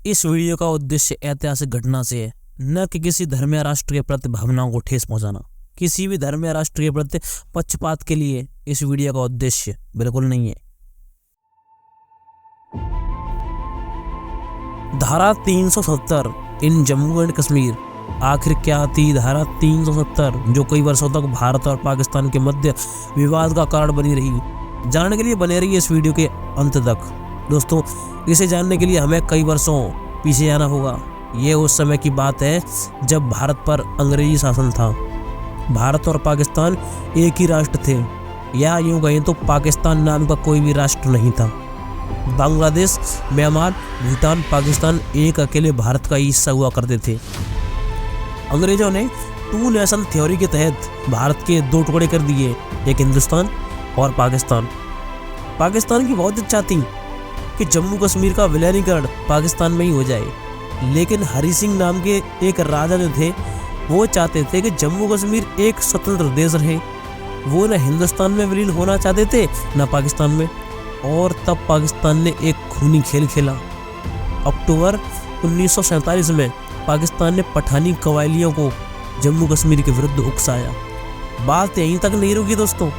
इस वीडियो का उद्देश्य ऐतिहासिक घटना से है, न कि किसी धर्म या राष्ट्र के प्रति भावनाओं को ठेस पहुंचाना। किसी भी धर्म या राष्ट्र के प्रति पक्षपात के लिए इस वीडियो का उद्देश्य बिल्कुल नहीं है। धारा 370 इन जम्मू एंड कश्मीर। आखिर क्या थी धारा 370 जो कई वर्षों तक भारत और पाकिस्तान के मध्य विवाद का कारण बनी रही? जानने के लिए बने रहिए इस वीडियो के अंत तक। दोस्तों, इसे जानने के लिए हमें कई वर्षों पीछे जाना होगा। ये उस समय की बात है जब भारत पर अंग्रेजी शासन था। भारत और पाकिस्तान एक ही राष्ट्र थे, या यूं कहें तो पाकिस्तान नाम का कोई भी राष्ट्र नहीं था। बांग्लादेश, म्यांमार, भूटान, पाकिस्तान एक अकेले भारत का हिस्सा हुआ करते थे। अंग्रेजों ने टू नेशन थ्योरी के तहत भारत के दो टुकड़े कर दिए, एक हिंदुस्तान और पाकिस्तान। पाकिस्तान की बहुत इच्छा थी कि जम्मू कश्मीर का विलीनीकरण पाकिस्तान में ही हो जाए, लेकिन हरि सिंह नाम के एक राजा जो थे वो चाहते थे कि जम्मू कश्मीर एक स्वतंत्र देश रहे। वो न हिंदुस्तान में विलीन होना चाहते थे न पाकिस्तान में। और तब पाकिस्तान ने एक खूनी खेल खेला। अक्टूबर 1947 में पाकिस्तान ने पठानी कबायलियों को जम्मू कश्मीर के विरुद्ध उकसाया। बात यहीं तक नहीं रुकी दोस्तों,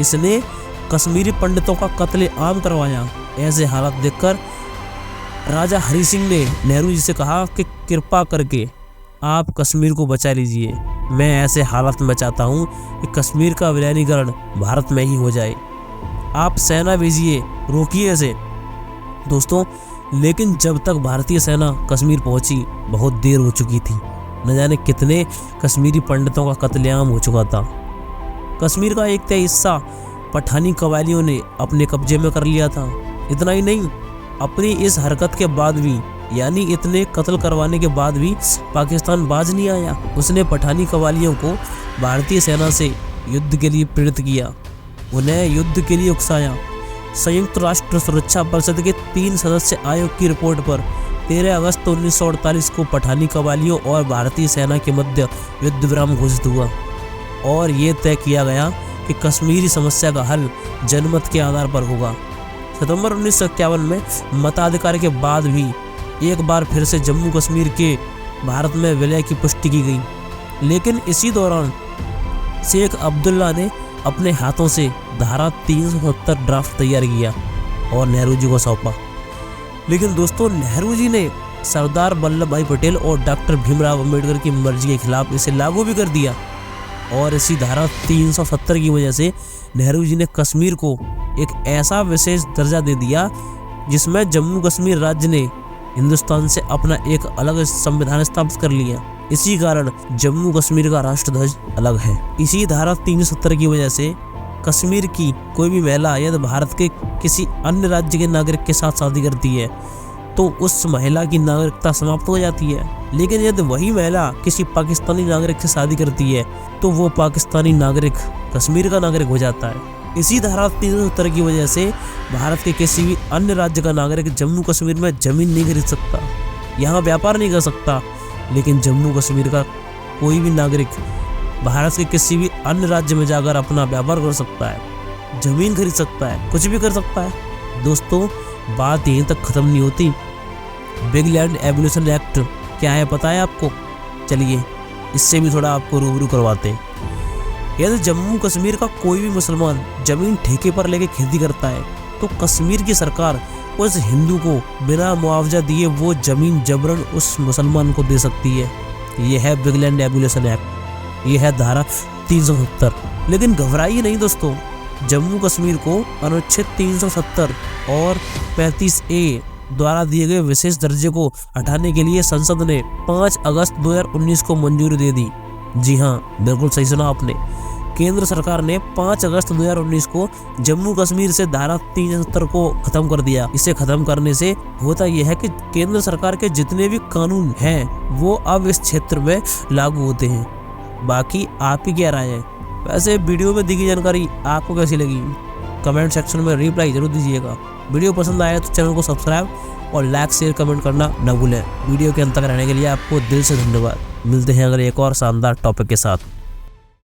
इसने कश्मीरी पंडितों का कत्लेआम करवाया। ऐसे हालात देखकर राजा हरि सिंह ने नेहरू जी से कहा कि कृपा करके आप कश्मीर को बचा लीजिए। मैं ऐसे हालात में चाहता हूँ कि कश्मीर का विलीनीकरण भारत में ही हो जाए। आप सेना भेजिए, रोकिए इसे। दोस्तों, लेकिन जब तक भारतीय सेना कश्मीर पहुंची बहुत देर हो चुकी थी। न जाने कितने कश्मीरी पंडितों का कत्लेआम हो चुका था। कश्मीर का एक तय हिस्सा पठानी कबायलियों ने अपने कब्जे में कर लिया था। इतना ही नहीं, अपनी इस हरकत के बाद भी, यानी इतने कत्ल करवाने के बाद भी पाकिस्तान बाज नहीं आया। उसने पठानी कबायलियों को भारतीय सेना से युद्ध के लिए प्रेरित किया, उन्हें युद्ध के लिए उकसाया। संयुक्त राष्ट्र सुरक्षा परिषद के 3 सदस्य आयोग की रिपोर्ट पर 13 अगस्त 1948 को पठानी कबायलियों और भारतीय सेना के मध्य युद्ध विराम घोषित हुआ और ये तय किया गया कि कश्मीरी समस्या का हल जनमत के आधार पर होगा। सितंबर 1951 में मताधिकार के बाद भी एक बार फिर से जम्मू कश्मीर के भारत में विलय की पुष्टि की गई, लेकिन इसी दौरान शेख अब्दुल्ला ने अपने हाथों से धारा 370 ड्राफ्ट तैयार किया और नेहरू जी को सौंपा। लेकिन दोस्तों, नेहरू जी ने सरदार वल्लभ भाई पटेल और डॉक्टर भीमराव अंबेडकर की मर्जी के खिलाफ इसे लागू भी कर दिया। और इसी धारा 370 की वजह से नेहरू जी ने कश्मीर को एक ऐसा विशेष दर्जा दे दिया जिसमें जम्मू कश्मीर राज्य ने हिंदुस्तान से अपना एक अलग संविधान स्थापित कर लिया। इसी कारण जम्मू कश्मीर का राष्ट्रध्वज अलग है। इसी धारा 370 की वजह से कश्मीर की कोई भी महिला यदि भारत के किसी अन्य राज्य के नागरिक के साथ शादी करती है तो उस महिला की नागरिकता समाप्त हो जाती है। लेकिन यदि वही महिला किसी पाकिस्तानी नागरिक से शादी करती है तो वो पाकिस्तानी नागरिक कश्मीर का नागरिक हो जाता है। इसी धारा 370 की वजह से भारत के किसी भी अन्य राज्य का नागरिक जम्मू कश्मीर में जमीन नहीं खरीद सकता, यहाँ व्यापार नहीं कर सकता। लेकिन जम्मू कश्मीर का कोई भी नागरिक भारत के किसी भी अन्य राज्य में जाकर अपना व्यापार कर सकता है, जमीन खरीद सकता है, कुछ भी कर सकता है। दोस्तों, बात यहीं तक खत्म नहीं होती। बिग लैंड एबोलिशन एक्ट क्या है पता है आपको? चलिए इससे भी थोड़ा आपको रूबरू करवाते हैं। यदि जम्मू कश्मीर का कोई भी मुसलमान जमीन ठेके पर लेके खेती करता है तो कश्मीर की सरकार उस हिंदू को बिना मुआवजा दिए वो जमीन जबरन उस मुसलमान को दे सकती है। यह है बिग लैंड एबोलिशन एक्ट, यह है धारा 370। लेकिन घबराइए नहीं दोस्तों, जम्मू कश्मीर को अनुच्छेद 370 और 35A द्वारा दिए गए विशेष दर्जे को हटाने के लिए संसद ने 5 अगस्त 2019 को मंजूरी दे दी। जी हाँ, बिल्कुल सही सुना आपने। केंद्र सरकार ने 5 अगस्त 2019 को जम्मू कश्मीर से धारा 370 को खत्म कर दिया। इसे खत्म करने से होता यह है कि केंद्र सरकार के जितने भी कानून हैं वो अब इस क्षेत्र में लागू होते हैं। बाकी आप ही क्या राय है? वैसे वीडियो में दी गई जानकारी आपको कैसी लगी? कमेंट सेक्शन में रिप्लाई जरूर दीजिएगा। वीडियो पसंद आया तो चैनल को सब्सक्राइब और लाइक शेयर कमेंट करना न भूलें। वीडियो के अंत तक रहने के लिए आपको दिल से धन्यवाद। मिलते हैं अगले एक और शानदार टॉपिक के साथ।